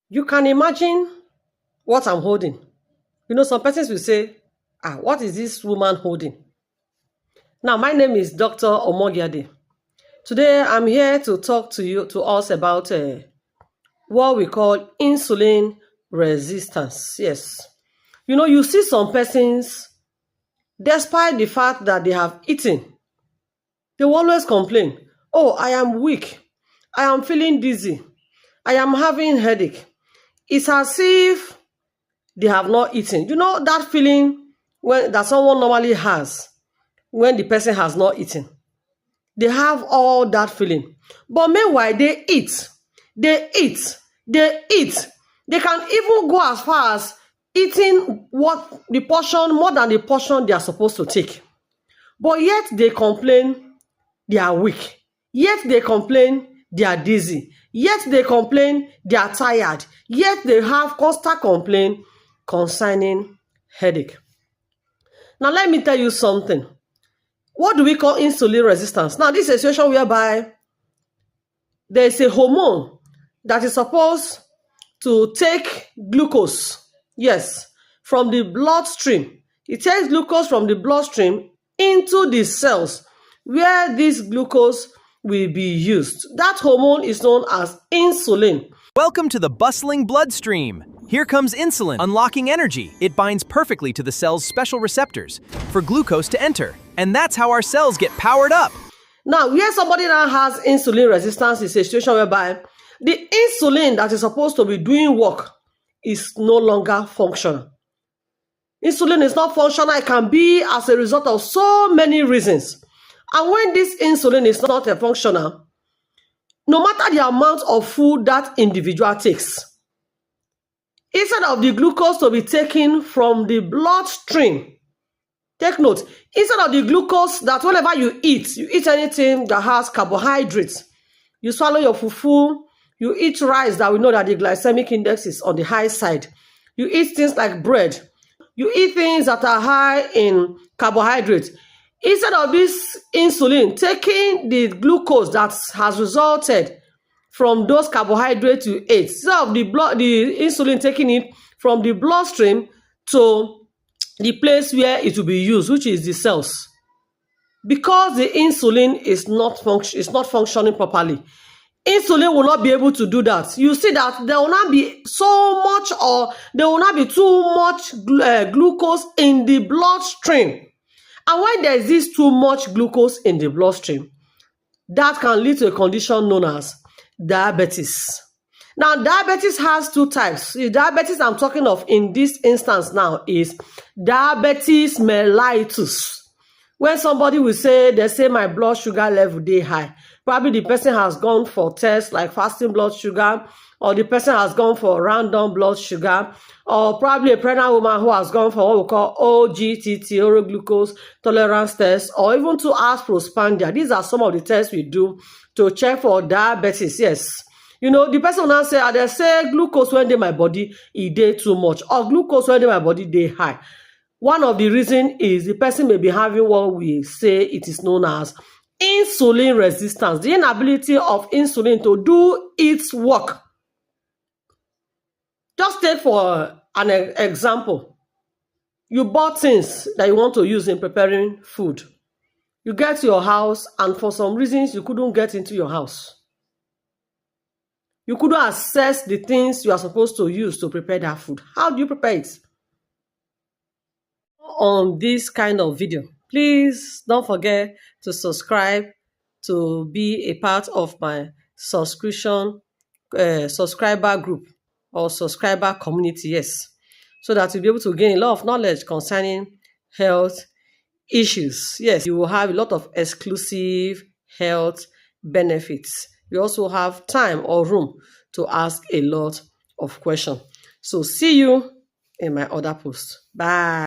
You can imagine what I'm holding. Some persons will say, what is this woman holding? Now, my name is Dr. Omogiade. Today, I'm here to talk to us about what we call insulin resistance. Yes. You see some persons, despite the fact that they have eaten, they will always complain, oh, I am weak. I am feeling dizzy. I am having headache. It's as if they have not eaten. That feeling that someone normally has when the person has not eaten. They have all that feeling. But meanwhile, they eat. They eat. They eat. They can even go as far as eating more than the portion they are supposed to take. But yet they complain they are weak. Yet they complain they are dizzy. Yet they complain they are tired. Yet they have constant complaint concerning headache. Now let me tell you something. What do we call insulin resistance? Now this is a situation whereby there is a hormone that is supposed to take glucose, yes, from the bloodstream. It takes glucose from the bloodstream into the cells where this glucose will be used. That hormone is known as insulin. Welcome to the bustling bloodstream. Here comes insulin, unlocking energy. It binds perfectly to the cell's special receptors for glucose to enter. And that's how our cells get powered up. Now, where somebody that has insulin resistance is a situation whereby the insulin that is supposed to be doing work is no longer functional. Insulin is not functional. It can be as a result of so many reasons. And when this insulin is not functional, no matter the amount of food that individual takes, instead of the glucose to be taken from the bloodstream, take note, instead of the glucose that whenever you eat anything that has carbohydrates, you swallow your fufu, you eat rice that we know that the glycemic index is on the high side, you eat things like bread, you eat things that are high in carbohydrates. Instead of this insulin taking the glucose that has resulted from those carbohydrates you ate, instead of the insulin taking it from the bloodstream to the place where it will be used, which is the cells, because the insulin is not functioning properly, insulin will not be able to do that. You see that there will not be so much, or there will not be too much glucose in the bloodstream. And when there is this too much glucose in the bloodstream, that can lead to a condition known as diabetes. Now, diabetes has two types. The diabetes I'm talking of in this instance now is diabetes mellitus. When somebody will say, they say my blood sugar level dey high, probably the person has gone for tests like fasting blood sugar, or the person has gone for random blood sugar, or probably a pregnant woman who has gone for what we call OGTT, oral glucose tolerance test, or even to ask prospandia. These are some of the tests we do to check for diabetes. Yes. The person will now say, they say glucose when dey my body, e dey too much, or glucose when dey my body dey high. One of the reasons is the person may be having what we say it is known as insulin resistance, the inability of insulin to do its work. Just take for an example. You bought things that you want to use in preparing food. You get to your house, and for some reasons, you couldn't get into your house. You couldn't access the things you are supposed to use to prepare that food. How do you prepare it? On this kind of video, please don't forget to subscribe to be a part of my subscriber group or subscriber community, yes, so that you'll be able to gain a lot of knowledge concerning health issues. Yes, you will have a lot of exclusive health benefits. You also have time or room to ask a lot of questions. So see you in my other post. Bye.